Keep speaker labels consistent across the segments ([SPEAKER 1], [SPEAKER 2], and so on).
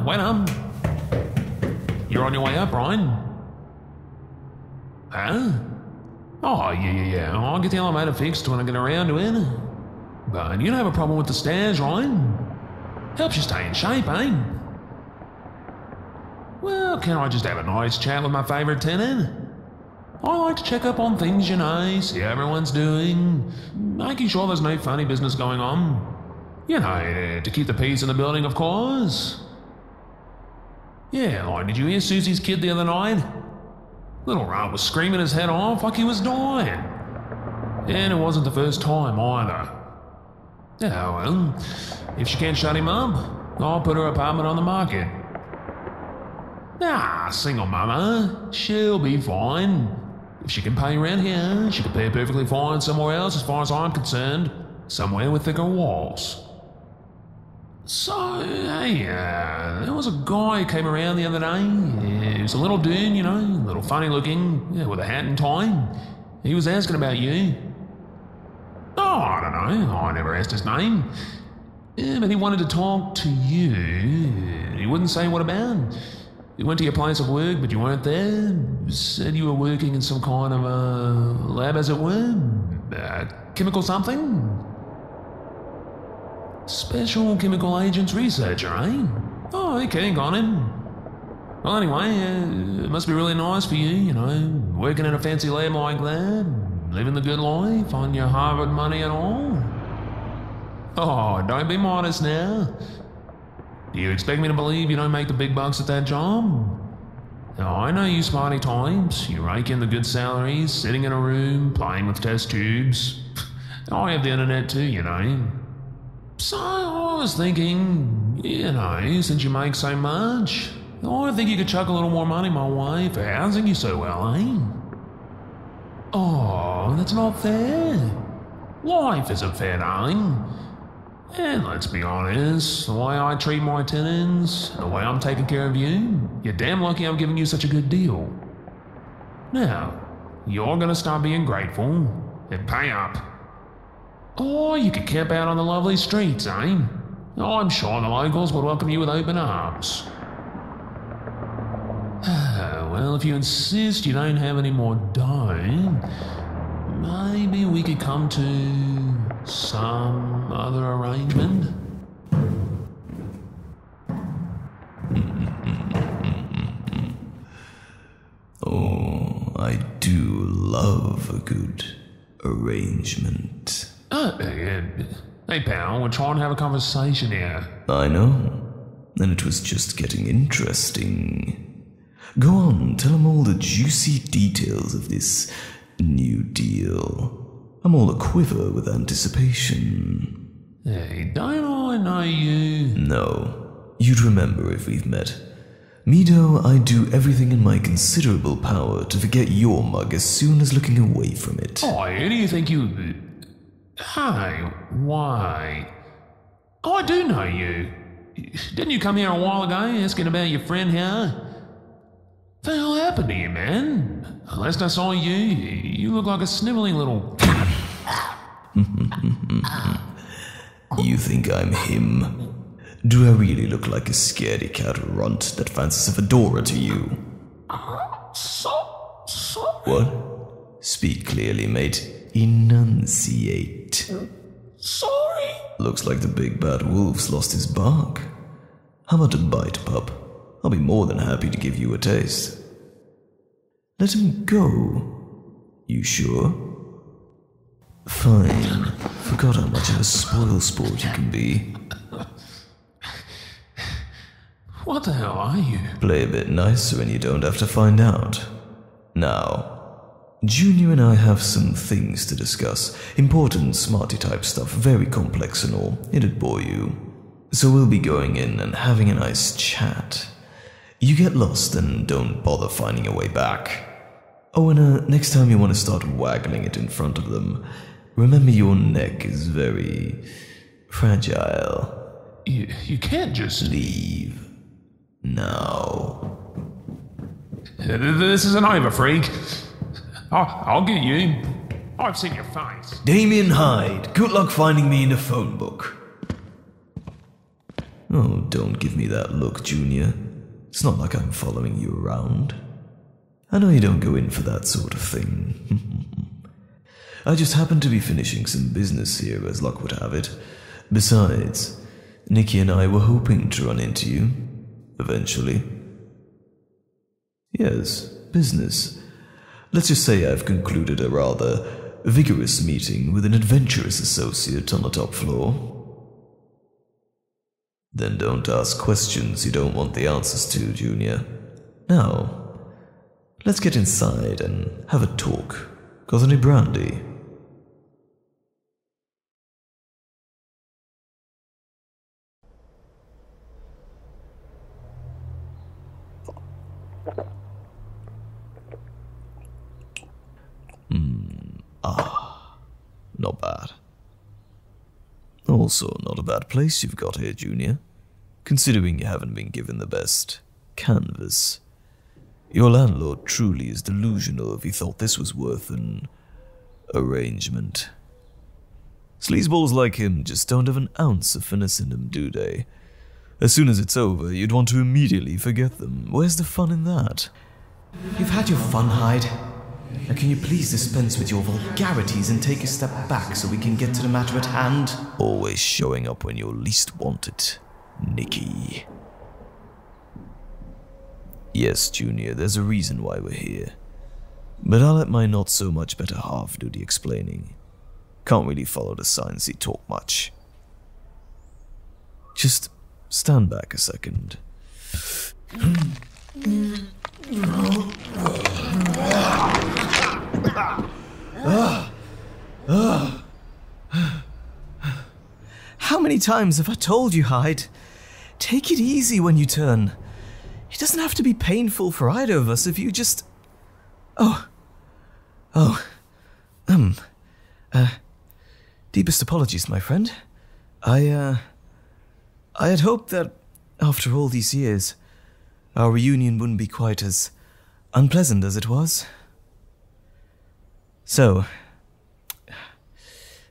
[SPEAKER 1] Wait. You're on your way up, Ryan? Huh? Oh, yeah. I'll get the elevator fixed when I get around to it. But you don't have a problem with the stairs, Ryan? Helps you stay in shape, eh? Well, can't I just have a nice chat with my favourite tenant? I like to check up on things, see how everyone's doing, making sure there's no funny business going on. To keep the peace in the building, of course. Yeah, did you hear Susie's kid the other night? Little Rat was screaming his head off like he was dying. And it wasn't the first time either. Yeah, well, if she can't shut him up, I'll put her apartment on the market. Single mama, she'll be fine. If she can pay rent here, she can pay perfectly fine somewhere else as far as I'm concerned. Somewhere with thicker walls. So, hey, there was a guy who came around the other day. He was a little dude, a little funny looking, with a hat and tie. He was asking about you. Oh, I don't know, I never asked his name. Yeah, but he wanted to talk to you. He wouldn't say what about. He went to your place of work, but you weren't there. Said you were working in some kind of a lab, as it were. Chemical something? Special chemical agents researcher, eh? Oh, okay, got him. Well, anyway, it must be really nice for you, working in a fancy lab like that, living the good life on your Harvard money and all. Oh, don't be modest now. Do you expect me to believe you don't make the big bucks at that job? Now, I know you smarty types. You rake in the good salaries, sitting in a room, playing with test tubes. I have the internet too, So I was thinking, since you make so much, I think you could chuck a little more money my way for housing you so well, eh? Oh, that's not fair. Life isn't fair, darling. And let's be honest, the way I treat my tenants, the way I'm taking care of you, you're damn lucky I'm giving you such a good deal. Now, you're gonna start being grateful and pay up. Or you could camp out on the lovely streets, eh? I'm sure the locals would welcome you with open arms. Well, if you insist you don't have any more dough, maybe we could come to some other arrangement.
[SPEAKER 2] Oh, I do love a good arrangement.
[SPEAKER 1] Hey pal, we're trying to have a conversation here.
[SPEAKER 2] I know, and it was just getting interesting. Go on, tell him all the juicy details of this new deal. I'm all aquiver with anticipation.
[SPEAKER 1] Hey, don't I know you?
[SPEAKER 2] No, you'd remember if we've met. Mido, I do everything in my considerable power to forget your mug as soon as looking away from it.
[SPEAKER 1] Oh, who do you think you... Hey, why? Oh, I do know you. Didn't you come here a while ago asking about your friend here? What the hell happened to you, man? Last I saw you, you look like a snivelling little...
[SPEAKER 2] You think I'm him? Do I really look like a scaredy cat runt that fancies a fedora to you? What? Speak clearly, mate. Enunciate.
[SPEAKER 1] Sorry.
[SPEAKER 2] Looks like the big bad wolf's lost his bark. How about a bite, pup? I'll be more than happy to give you a taste. Let him go. You sure? Fine. Forgot how much of a spoilsport you can be.
[SPEAKER 1] What the hell are you?
[SPEAKER 2] Play a bit nicer and you don't have to find out. Now, Junior and I have some things to discuss. Important smarty type stuff, very complex and all. It'd bore you. So we'll be going in and having a nice chat. You get lost and don't bother finding your way back. Oh, and next time you want to start waggling it in front of them, remember your neck is very fragile.
[SPEAKER 1] You can't just...
[SPEAKER 2] Leave. Now.
[SPEAKER 1] This isn't over, freak. I'll get you. I've seen your face.
[SPEAKER 2] Damien Hyde, good luck finding me in the phone book. Oh, don't give me that look, Junior. It's not like I'm following you around. I know you don't go in for that sort of thing. I just happen to be finishing some business here, as luck would have it. Besides, Nikki and I were hoping to run into you, eventually. Yes, business. Let's just say I've concluded a rather vigorous meeting with an adventurous associate on the top floor. Then don't ask questions you don't want the answers to, Junior. Now, let's get inside and have a talk. Got any brandy? Not bad. Also, not a bad place you've got here, Junior, considering you haven't been given the best canvas. Your landlord truly is delusional if he thought this was worth an arrangement. Sleazeballs like him just don't have an ounce of finesse in them, do they? As soon as it's over, you'd want to immediately forget them. Where's the fun in that?
[SPEAKER 3] You've had your fun, Hyde. Now can you please dispense with your vulgarities and take a step back so we can get to the matter at hand?
[SPEAKER 2] Always showing up when you're least wanted, Nikki. Yes, Junior, there's a reason why we're here. But I'll let my not-so-much better half do the explaining. Can't really follow the sciencey talk much. Just stand back a second.
[SPEAKER 3] How many times have I told you, Hyde? Take it easy when you turn. It doesn't have to be painful for either of us if you just... Deepest apologies, my friend. I had hoped that, after all these years, our reunion wouldn't be quite as unpleasant as it was. So,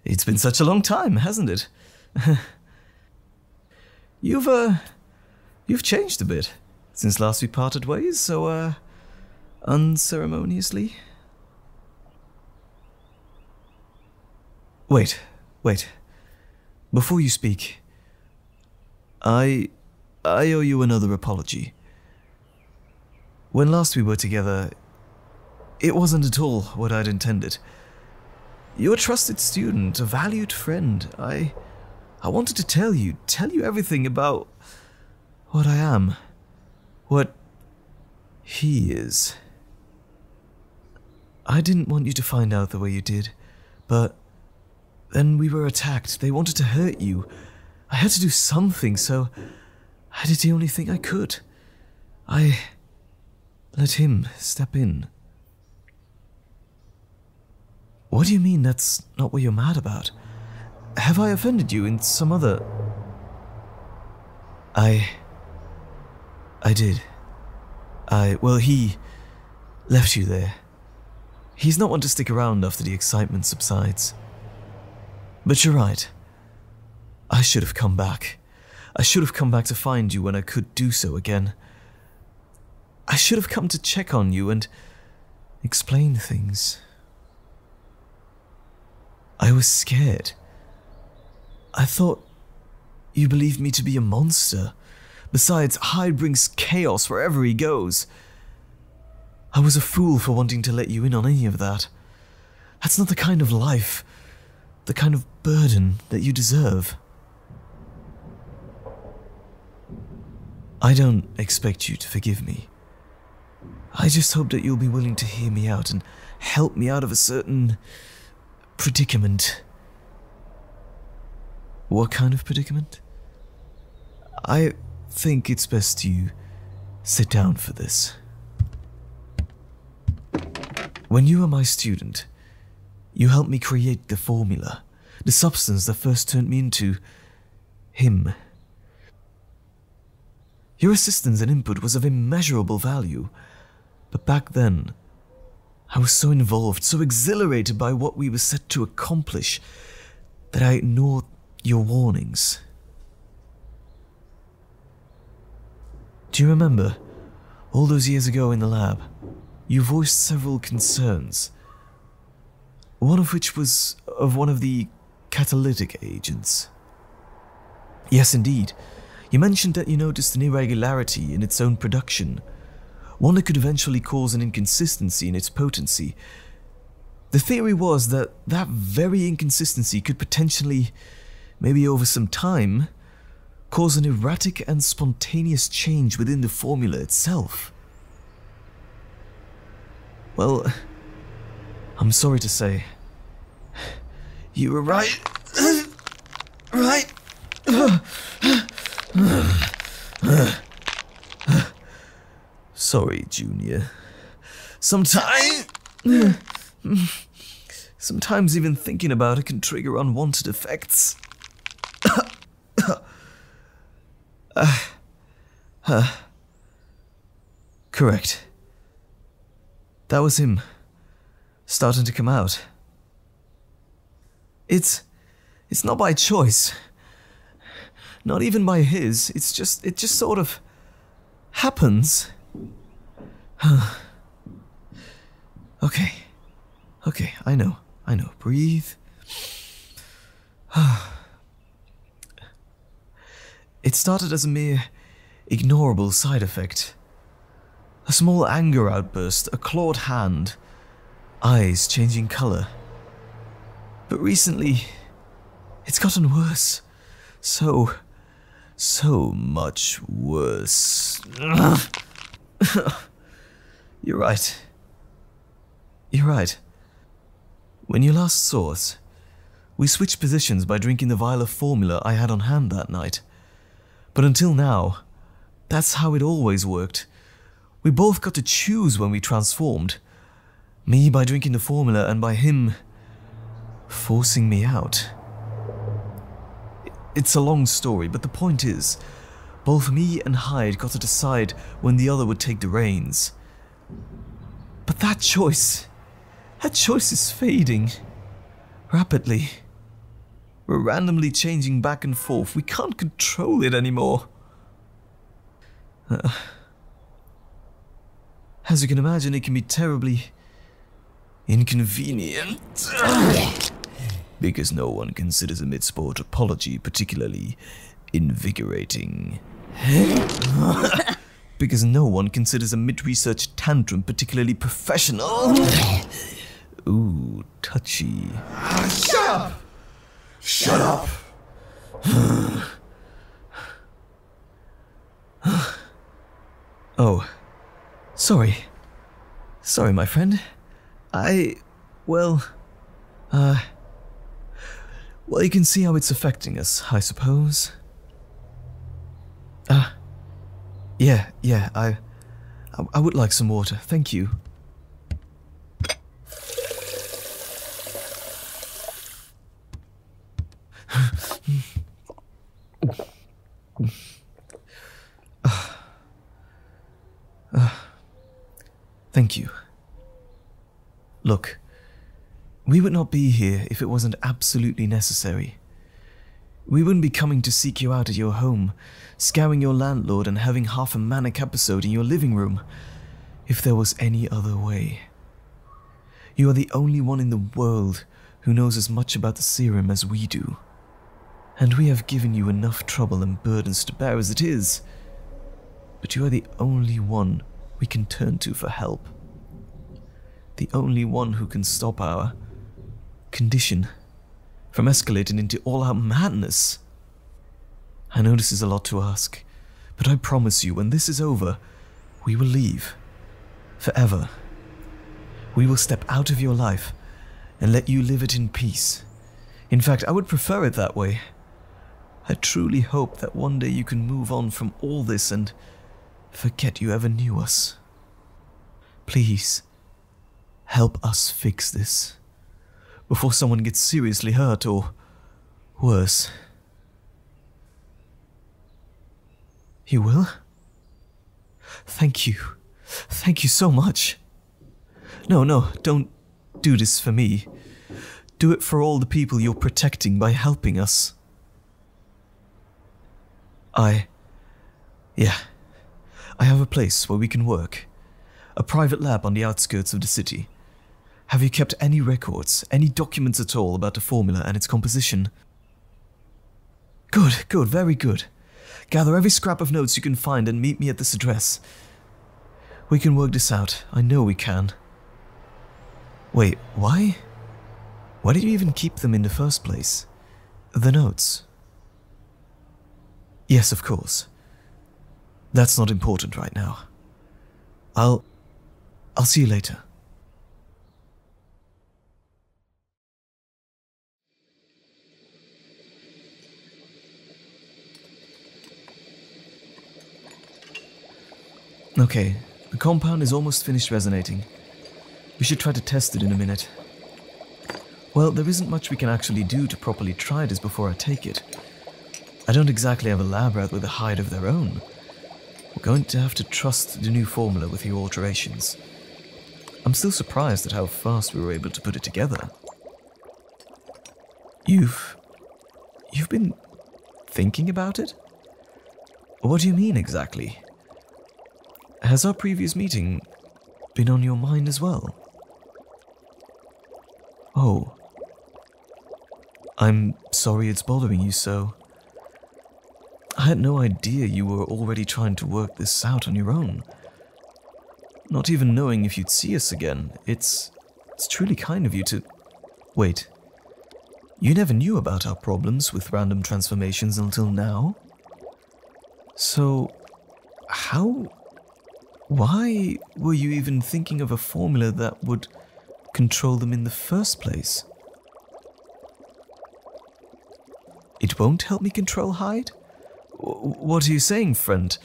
[SPEAKER 3] it's been such a long time, hasn't it? You've changed a bit since last we parted ways, so, unceremoniously. Wait. Before you speak, I owe you another apology. When last we were together, it wasn't at all what I'd intended. You're a trusted student, a valued friend. I wanted to tell you everything about what I am, what he is. I didn't want you to find out the way you did, but then we were attacked. They wanted to hurt you. I had to do something, so I did the only thing I could. I let him step in. What do you mean that's not what you're mad about? Have I offended you in some other... I did. Well, he left you there. He's not one to stick around after the excitement subsides. But you're right. I should have come back. I should have come back to find you when I could do so again. I should have come to check on you and explain things. I was scared. I thought you believed me to be a monster. Besides, Hyde brings chaos wherever he goes. I was a fool for wanting to let you in on any of that. That's not the kind of life, the kind of burden that you deserve. I don't expect you to forgive me. I just hope that you'll be willing to hear me out and help me out of a certain predicament. What kind of predicament? I think it's best you sit down for this. When you were my student, you helped me create the formula, the substance that first turned me into him. Your assistance and input was of immeasurable value, but back then, I was so involved, so exhilarated by what we were set to accomplish, that I ignored your warnings. Do you remember, all those years ago in the lab, you voiced several concerns, one of which was of one of the catalytic agents? Yes, indeed. You mentioned that you noticed an irregularity in its own production, one that could eventually cause an inconsistency in its potency. The theory was that that very inconsistency could potentially, maybe over some time, cause an erratic and spontaneous change within the formula itself. Well, I'm sorry to say, you were right. Right. Sorry, Junior. Sometimes even thinking about it can trigger unwanted effects. Correct. That was him, starting to come out. It's not by choice. Not even by his. It just sort of happens. Okay, I know. Breathe. It started as a mere ignorable side effect. A small anger outburst, a clawed hand, eyes changing color. But recently, it's gotten worse. So much worse. You're right. When you last saw us, we switched positions by drinking the vial of formula I had on hand that night. But until now, that's how it always worked. We both got to choose when we transformed. Me by drinking the formula, and by him forcing me out. It's a long story, but the point is, both me and Hyde got to decide when the other would take the reins. But that choice is fading. Rapidly. We're randomly changing back and forth. We can't control it anymore. As you can imagine, it can be terribly inconvenient. Because no one considers a mid-sport apology particularly invigorating. Because no one considers a mid-research tantrum particularly professional. Ooh, touchy.
[SPEAKER 4] Shut up! Shut up!
[SPEAKER 3] Oh, sorry. Sorry, my friend. Well, you can see how it's affecting us, I suppose. Yeah, I would like some water, thank you. Thank you. Look, we would not be here if it wasn't absolutely necessary. We wouldn't be coming to seek you out at your home, scouring your landlord and having half a manic episode in your living room, if there was any other way. You are the only one in the world who knows as much about the serum as we do. And we have given you enough trouble and burdens to bear as it is. But you are the only one we can turn to for help. The only one who can stop our condition from escalating into all-out madness. I know this is a lot to ask, but I promise you, when this is over, we will leave. Forever. We will step out of your life and let you live it in peace. In fact, I would prefer it that way. I truly hope that one day you can move on from all this and forget you ever knew us. Please, help us fix this before someone gets seriously hurt or worse. You will? Thank you. Thank you so much. No, don't do this for me. Do it for all the people you're protecting by helping us. I have a place where we can work. A private lab on the outskirts of the city. Have you kept any records, any documents at all about the formula and its composition? Good, good, very good. Gather every scrap of notes you can find and meet me at this address. We can work this out. I know we can. Wait, why? Why did you even keep them in the first place? The notes? Yes, of course. That's not important right now. I'll see you later. Okay, the compound is almost finished resonating. We should try to test it in a minute. Well, there isn't much we can actually do to properly try this before I take it. I don't exactly have a lab rat with a hide of their own. We're going to have to trust the new formula with your alterations. I'm still surprised at how fast we were able to put it together. You've been thinking about it? What do you mean exactly? Has our previous meeting been on your mind as well? Oh. I'm sorry it's bothering you so. I had no idea you were already trying to work this out on your own. Not even knowing if you'd see us again. It's truly kind of you to... Wait. You never knew about our problems with random transformations until now? So, why were you even thinking of a formula that would control them in the first place? It won't help me control Hyde? What are you saying, friend?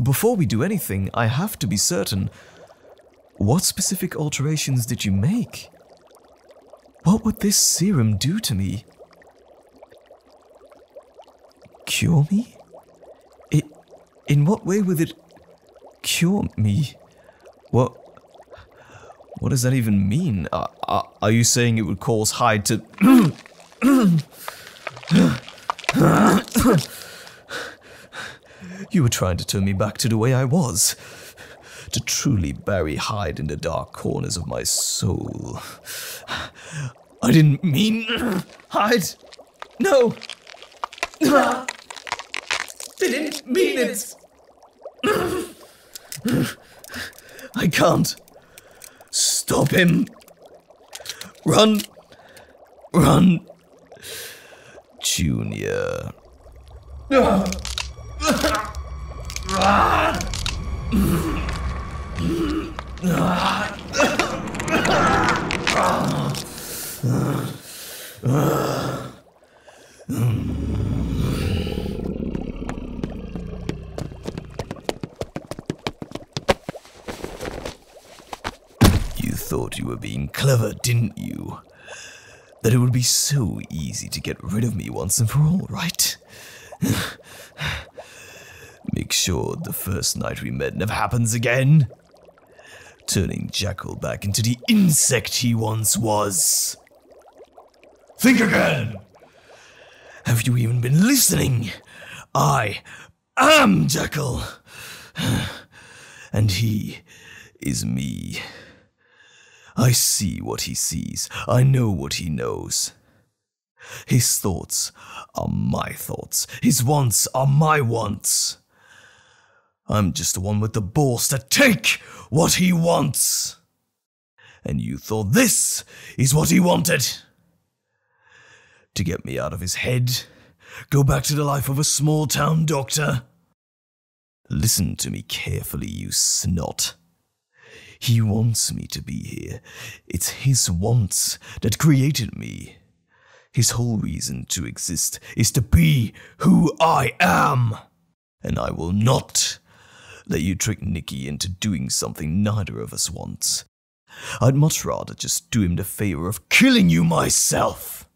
[SPEAKER 3] Before we do anything, I have to be certain. What specific alterations did you make? What would this serum do to me? Cure me? In what way would it cure me? What does that even mean? Are you saying it would cause Hyde to... You were trying to turn me back to the way I was. To truly bury Hyde in the dark corners of my soul. I didn't mean... Hyde! No! Didn't mean it! I can't stop him. Run! Run! Junior. You thought you were being clever, didn't you? That it would be so easy to get rid of me once and for all, right? Make sure the first night we met never happens again. Turning Jackal back into the insect he once was.
[SPEAKER 4] Think again!
[SPEAKER 3] Have you even been listening? I am Jackal. And he is me. I see what he sees. I know what he knows. His thoughts are my thoughts. His wants are my wants. I'm just the one with the balls to take what he wants. And you thought this is what he wanted? To get me out of his head? Go back to the life of a small-town doctor? Listen to me carefully, you snot. He wants me to be here. It's his wants that created me. His whole reason to exist is to be who I am. And I will not let you trick Nicky into doing something neither of us wants. I'd much rather just do him the favor of killing you myself.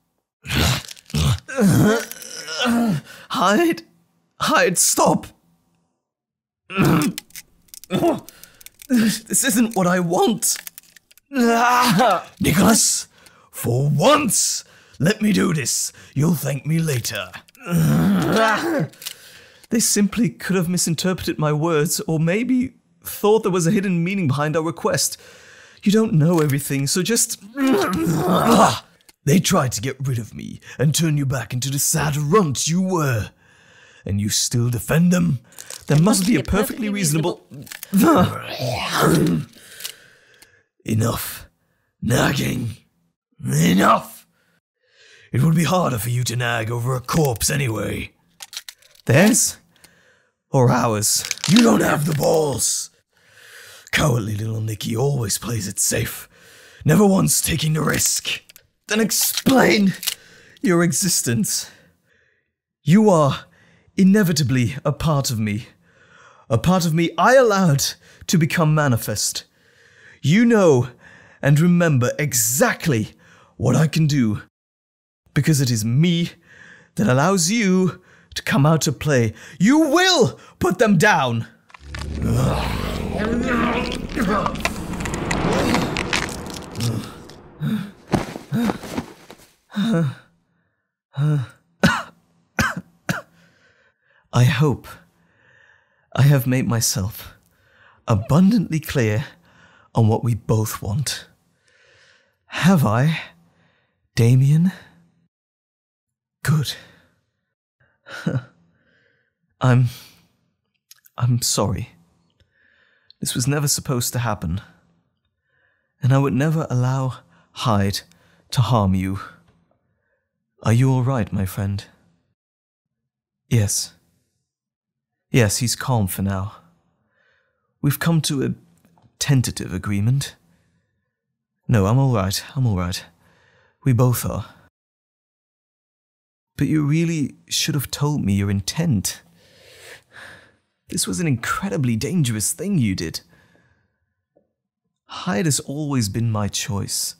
[SPEAKER 3] Hyde, stop. This isn't what I want. Nicholas, for once, let me do this. You'll thank me later. They simply could have misinterpreted my words, or maybe thought there was a hidden meaning behind our request. You don't know everything, so just...
[SPEAKER 2] They tried to get rid of me and turn you back into the sad runt you were. And you still defend them?
[SPEAKER 3] There must be a perfectly reasonable...
[SPEAKER 2] Enough. Nagging. Enough. It would be harder for you to nag over a corpse anyway.
[SPEAKER 3] Theirs? Or ours?
[SPEAKER 2] You don't have the balls. Cowardly little Nicky always plays it safe. Never once taking the risk.
[SPEAKER 3] Then explain your existence. You are inevitably a part of me. A part of me I allowed to become manifest. You know and remember exactly what I can do, because it is me that allows you to come out to play. You will put them down. I hope I have made myself abundantly clear on what we both want. Have I, Damien? Good. I'm sorry. This was never supposed to happen. And I would never allow Hyde to harm you. Are you all right, my friend? Yes. Yes, he's calm for now. We've come to a tentative agreement. No, I'm all right. We both are. But you really should have told me your intent. This was an incredibly dangerous thing you did. Hyde has always been my choice,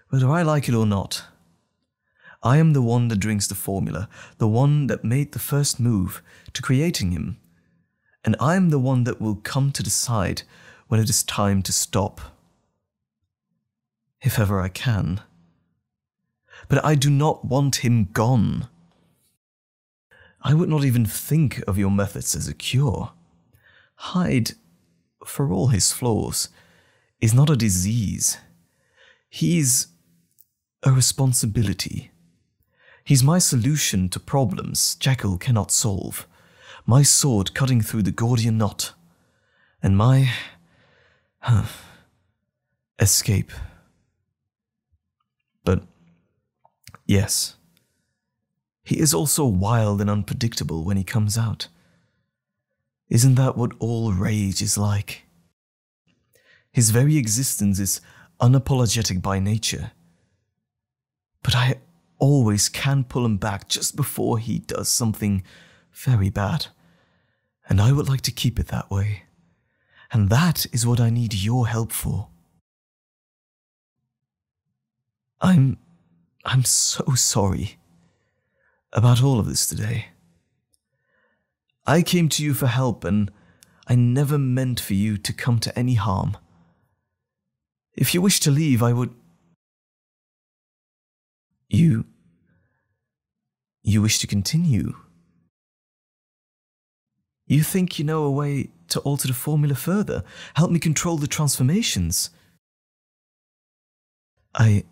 [SPEAKER 3] whether I like it or not. I am the one that drinks the formula, the one that made the first move to creating him, and I am the one that will come to decide when it is time to stop. If ever I can. But I do not want him gone. I would not even think of your methods as a cure. Hyde, for all his flaws, is not a disease. He's a responsibility. He's my solution to problems Jekyll cannot solve, my sword cutting through the Gordian knot, and my escape. But yes, he is also wild and unpredictable when he comes out. Isn't that what all rage is like? His very existence is unapologetic by nature. But I always can pull him back just before he does something very bad. And I would like to keep it that way. And that is what I need your help for. I'm so sorry about all of this today. I came to you for help, and I never meant for you to come to any harm. If you wish to leave, I would... You wish to continue? You think you know a way to alter the formula further? Help me control the transformations? I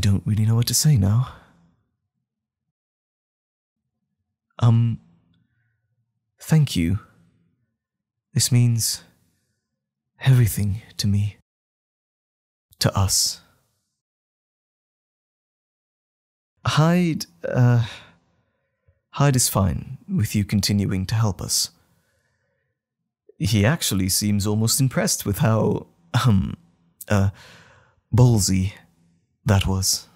[SPEAKER 3] don't really know what to say now. Thank you. This means everything to me. To us. Hyde is fine with you continuing to help us. He actually seems almost impressed with how, ballsy that was.